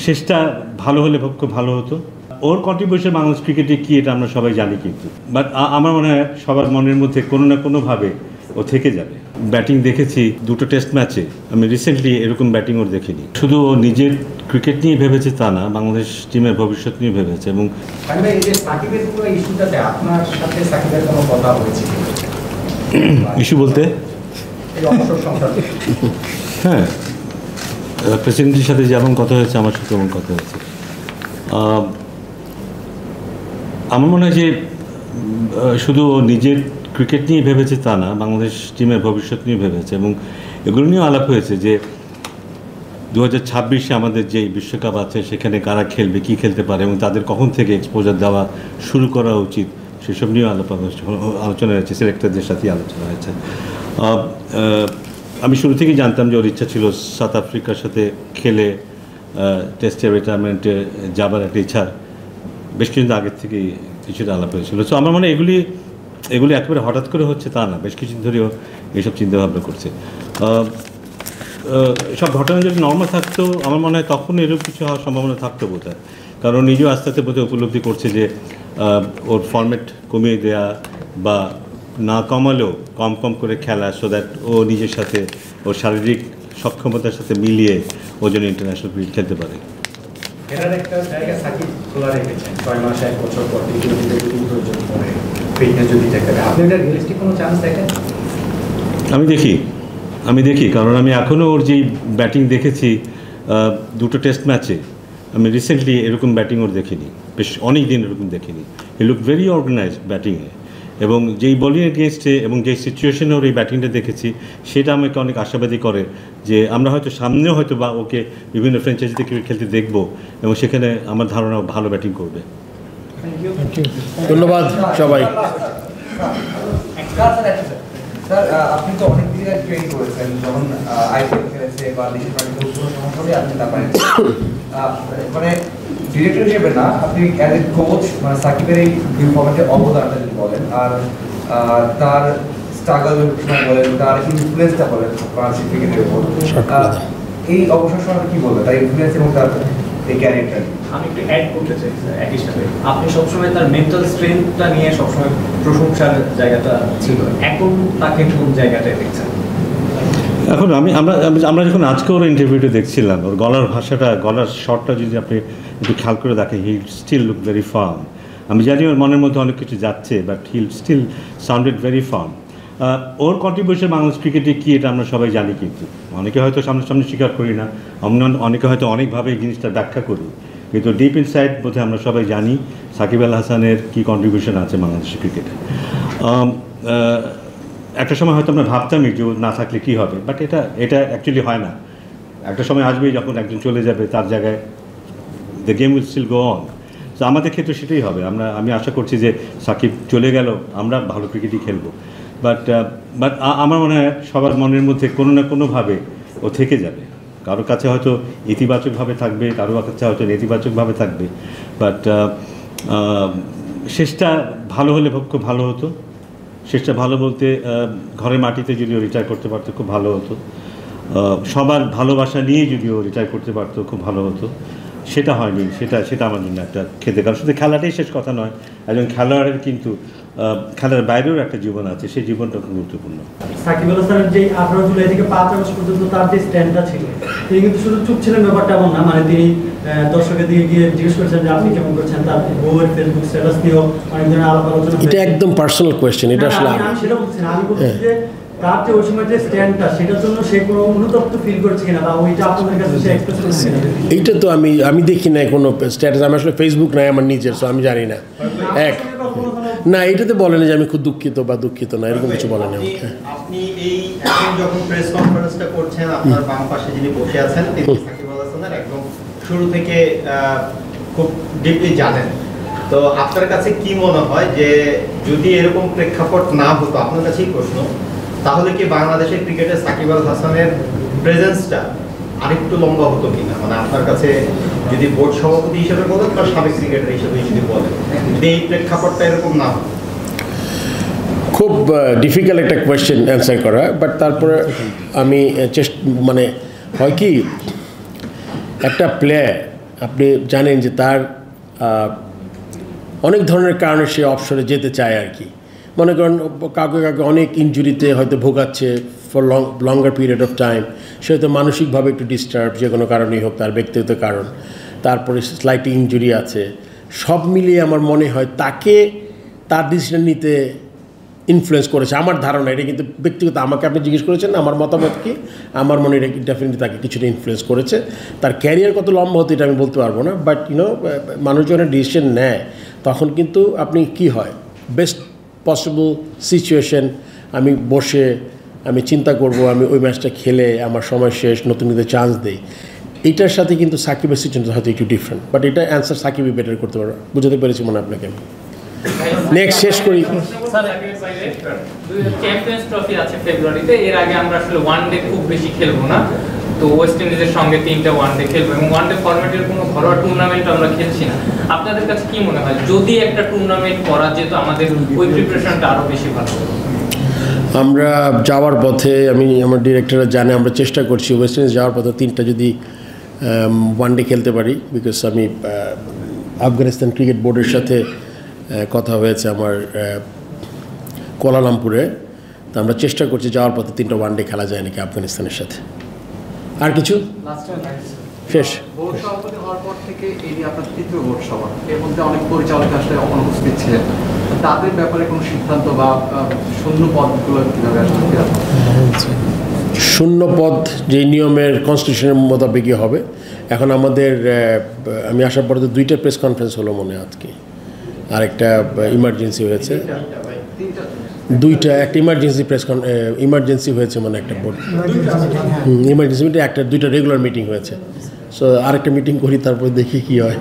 শেষটা ভালো হলে খুব ভালো হতো। ওর কন্ট্রিবিউশন বাংলাদেশ ক্রিকেটে কী এটা আমরা সবাই জানি, কিন্তু বাট আমার মনে হয় সবার মনের মধ্যে কোনো না কোনোভাবে ও থেকে যাবে। ব্যাটিং দেখেছি দুটো টেস্ট ম্যাচে, আমি রিসেন্টলি এরকম ব্যাটিং ওর দেখিনি। শুধু ও নিজের ক্রিকেট নিয়ে ভেবেছে তা না, বাংলাদেশ টিমের ভবিষ্যৎ নিয়ে ভেবেছে। এবং ইস্যু বলতে হ্যাঁ, প্রেসিডেন্টের সাথে যেমন কথা হয়েছে আমার সাথে তেমন কথা হয়েছে। আমার মনে হয় যে শুধু ও নিজের ক্রিকেট নিয়ে ভেবেছে তা না, বাংলাদেশ টিমের ভবিষ্যৎ নিয়ে ভেবেছে। এবং এগুলো নিয়েও আলাপ হয়েছে যে 2026-এ আমাদের যে বিশ্বকাপ আছে সেখানে কারা খেলবে, কী খেলতে পারে এবং তাদের কখন থেকে এক্সপোজার দেওয়া শুরু করা উচিত সেসব নিয়েও আলোচনা হয়েছে, সিলেক্টরদের সাথেই আলোচনা হয়েছে। আমি শুরু থেকেই জানতাম যে ওর ইচ্ছা ছিল সাউথ আফ্রিকার সাথে খেলে টেস্টে রিটায়ারমেন্টে যাবার একটা ইচ্ছা বেশ কিছুদিন আগের থেকেই কিছুটা আলাপ হয়েছিল। সো আমার মনে হয় এগুলি একেবারে হঠাৎ করে হচ্ছে তা না, বেশ কিছুদিন ধরেও এইসব চিন্তাভাবনা করছে। সব ঘটনা যদি নর্মাল থাকতো আমার মনে হয় তখন এরকম কিছু হওয়ার সম্ভাবনা থাকতো বোধহয়, কারণ নিজেও আস্তে আস্তে বোধহয় উপলব্ধি করছে যে ওর ফরম্যাট কমিয়ে দেওয়া বা না কমালেও কম করে খেলা, সো দ্যাট ও নিজের সাথে ওর শারীরিক সক্ষমতার সাথে মিলিয়ে ও যেন ইন্টারন্যাশনাল ক্রিকেট খেলতে পারে। আমি দেখি কারণ আমি এখনও ওর যেই ব্যাটিং দেখেছি দুটো টেস্ট ম্যাচে, আমি রিসেন্টলি এরকম ব্যাটিং ওর দেখিনি, বেশ অনেক দিন এরকম দেখিনি। হি লুক ভেরি অর্গানাইজড ব্যাটিংয়ে, এবং যেই বোলিং এগেনস্টে এবং যেই সিচুয়েশনে ওর এই ব্যাটিংটা দেখেছি সেটা আমাকে অনেক আশাবাদী করে যে আমরা হয়তো সামনেও হয়তো বা ওকে বিভিন্ন ফ্র্যাঞ্চাইজিতে ক্রিকেট খেলতে দেখব এবং সেখানে আমার ধারণা ভালো ব্যাটিং করবে। ধন্যবাদ সবাই। স্যার, আপনি তো অনেক দিন ট্রেন করেছেন, যখন আইপিএল খেলেছে বা দেশের বাড়িতে কোনো সমস্যা হলে আপনি তারপরে মানে ডিরেক্টর হিসেবে না, আপনি অ্যাজ এ কোচ মানে সাকিবের এই ফর্মেটে অবদানটা যদি বলেন আর তার স্ট্রাগল বলেন, তার ইনফ্লুয়েন্সটা বলেন বাংলাদেশের ক্রিকেটের উপর, এই অবসর সময় কি বলবেন তার ইনফ্লুয়েন্স এবং তার এই ক্যারেক্টার? আমি একটু অ্যাড করতে চাই একই সাথে, আপনি সবসময় তার মেন্টাল স্ট্রেংথটা নিয়ে সবসময় প্রশংসার জায়গাটা ছিল, এখন তাকে কোন জায়গাটায় দেখছেন? এখন আমরা যখন আজকে ওর ইন্টারভিউটা দেখছিলাম, ওর গলার ভাষাটা, গলার শটটা যদি আপনি একটু খেয়াল করে দেখেন, he still look very firm. আমি জানি ওর মনের মধ্যে অনেক কিছু যাচ্ছে, but he still sounded very firm. ওর কন্ট্রিবিউশন বাংলাদেশ ক্রিকেটে কী এটা আমরা সবাই জানি, কিন্তু অনেকে হয়তো সামনাসামনি স্বীকার করি না, অনেকে হয়তো অনেকভাবে এই জিনিসটা ব্যাখ্যা করি, কিন্তু ডিপ ইনসাইড বোধহয় আমরা সবাই জানি সাকিব আল হাসানের কী কন্ট্রিবিউশন আছে বাংলাদেশের ক্রিকেটে। একটা সময় হয়তো আমরা ভাবতামই যে না থাকলে কী হবে, বাট এটা অ্যাকচুয়ালি হয় না। একটা সময় আসবেই যখন একজন চলে যাবে, তার জায়গায় the game will still go on. তো আমাদের ক্ষেত্রে সেটাই হবে। আমি আশা করছি যে সাকিব চলে গেল, আমরা ভালো ক্রিকেটই খেলবো, বাট আমার মনে হয় সবার মনের মধ্যে কোনো না কোনোভাবে ও থেকে যাবে। কারোর কাছে হয়তো ইতিবাচকভাবে থাকবে, কারোর কাছে হয়তো নেতিবাচকভাবে থাকবে, বাট শেষটা ভালো হলে খুব ভালো হতো। শেষটা ভালো বলতে ঘরের মাটিতে যদি ও রিটায়ার করতে পারতো খুব ভালো হতো, সবার ভালোবাসা নিয়ে যদি ও রিটায়ার করতে পারতো খুব ভালো হতো। সেটা হয়নি, সেটা আমার জন্য একটা খেতে, কারণ শুধু খেলাটাই শেষ কথা নয়, একজন খেলোয়াড়ের কিন্তু খেলার বাইরেও একটা জীবন আছে, সেই জীবনটা খুব গুরুত্বপূর্ণ। সাকিব আল হাসানের যে 18 জুলাই থেকে 5 আগস্ট পর্যন্ত তার যে স্ট্যান্ডটা ছিল, তিনি কিন্তু শুধু চুপ ছিলেন ব্যাপারটা এমন না, মানে তিনি দর্শকের দিকে গিয়ে জিজ্ঞেস করছেন যে আপনি কেমন করছেন, তার বউয়ের ফেসবুক স্ট্যাটাস নিয়েও অনেক ধরনের আলাপ আলোচনা। এটা একদম পার্সোনাল কোয়েশ্চেন, এটা আসলে আমি সেটা বলছি না, আমি বলছি যে তার যে ওই সময় যে স্ট্যান্ডটা, সেটার জন্য সে কোনো অনুতপ্ত ফিল করছে কিনা বা ওইটা আপনাদের কাছে সে এক্সপ্রেস করছে কিনা? এইটা তো আমি দেখি না কোনো স্ট্যাটাস, আমি আসলে ফেসবুক নাই আমার নিজের, সো আমি জানি না। না, এটাতে বলেনি যে আমি খুব দুঃখিত বা দুঃখিত না, এরকম কিছু বলেনি আমাকে। আপনি এই এখন যখন প্রেস কনফারেন্সটা করছেন, আপনার বাম পাশে যিনি বসে আছেন তিনি সাকিব আল হাসানের একদম শুরু থেকে খুব ডিপলি জানেন, তো আপনার কাছে কি মনে হয় যে যদি এরকম প্রেক্ষাপট না হতো, আপনার কাছেই প্রশ্ন, তাহলে কি বাংলাদেশের ক্রিকেটে সাকিব আল হাসানের প্রেজেন্সটা আরেকটু লম্বা হতো কিনা? মানে আপনার কাছে যদি বোর্ড সভাপতি হিসেবে বলেন বা সাবেক ক্রিকেটার হিসেবে যদি বলেন, যদি এই প্রেক্ষাপটটা এরকম না হতো। খুব ডিফিকাল্ট একটা কোয়েশ্চেন অ্যান্সার করা, বাট তারপরে আমি মানে হয় কি, একটা প্লেয়ার আপনি জানেন যে তার অনেক ধরনের কারণে সে অবসরে যেতে চায় আর কি। মনে করেন কাউকে কাউকে অনেক ইনজুরিতে হয়তো ভোগাচ্ছে for longer period of time, সে হয়তো মানসিকভাবে একটু ডিস্টার্ব, যে কোনো কারণেই হোক, তার ব্যক্তিগত কারণ, তারপরে স্লাইট ইনজুরি আছে, সব মিলিয়ে আমার মনে হয় তাকে তার ডিসিশন নিতে ইনফ্লুয়েন্স করেছে আমার ধারণা। এটা কিন্তু ব্যক্তিগত, আমাকে আপনি জিজ্ঞেস করেছেন আমার মতামত কি, আমার মনে হয় এটা ডেফিনেটলি তাকে কিছুটা ইনফ্লুয়েন্স করেছে। তার ক্যারিয়ার কত লম্বা হতো এটা আমি বলতে পারবো না, বাট মানুষ যখন ডিসিশন নেয় তখন কিন্তু আপনি কি হয়, বেস্ট পসিবল সিচুয়েশন আমি বসে আমি চিন্তা করব, আমি ওই ম্যাচটা খেলে আমার সময় শেষ, নতুন নতুন চান্স দেই। এইটার সাথে কিন্তু সাকিবের সিচুয়েশন হয়তো একটু ডিফারেন্ট, বাট এটা অ্যান্সার সাকিবই বেটার করতে পারবে। বুঝতে পেরেছি মনে আপনাকে। নেক্সট শেষ করি। চ্যাম্পিয়ন্স ট্রফি আছে ফেব্রুয়ারিতে, এর আগে আমরা আসলে ওয়ান ডে খুব বেশি খেলবো না, তো ওয়েস্ট ইন্ডিজের সঙ্গে 3টা ওয়ান ডে খেলবো এবং ওয়ান ডে ফরম্যাটের কোনো ঘরোয়া টুর্নামেন্ট আমরা খেলছি না। আপনাদের কাছে কি মনে হয় যদি একটা টুর্নামেন্ট করা যেত আমাদের ওই প্রিপারেশনটা আরো বেশি ভালো হতো? আমরা যাওয়ার পথে, আমি আমার ডিরেক্টররা জানে, আমরা চেষ্টা করছি ওয়েস্ট ইন্ডিজ যাওয়ার পথে 3টা যদি ওয়ান ডে খেলতে পারি, বিকজ আমি আফগানিস্তান ক্রিকেট বোর্ডের সাথে কথা হয়েছে আমার কোয়ালালামপুরে, তো আমরা চেষ্টা করছি যাওয়ার পথে 3টা ওয়ান ডে খেলা যায় নাকি আফগানিস্তানের সাথে। আর কিছু শেষ? বোর্ড সভাপতি হওয়ার পর থেকে এই যে আপনার তৃতীয় বোর্ড সভা, এর মধ্যে অনেক পরিচালক আসলে অনুপস্থিত ছিলেন, তাদের ব্যাপারে কোনো সিদ্ধান্ত বা শূন্য পদগুলো কীভাবে আসলে শূন্য পদ যে নিয়মের কনস্টিটিউশনের মোতাবেকই হবে। এখন আমাদের আমি আসার পরে তো 2টা প্রেস কনফারেন্স হলো মনে হয় আজকে, আর একটা ইমার্জেন্সি হয়েছে, 2টা, একটা ইমার্জেন্সি হয়েছে মানে একটা বোর্ড ইমার্জেন্সি মিটিং, 2টা রেগুলার মিটিং হয়েছে। সো আরেকটা মিটিং করি, তারপরে দেখি কি হয়।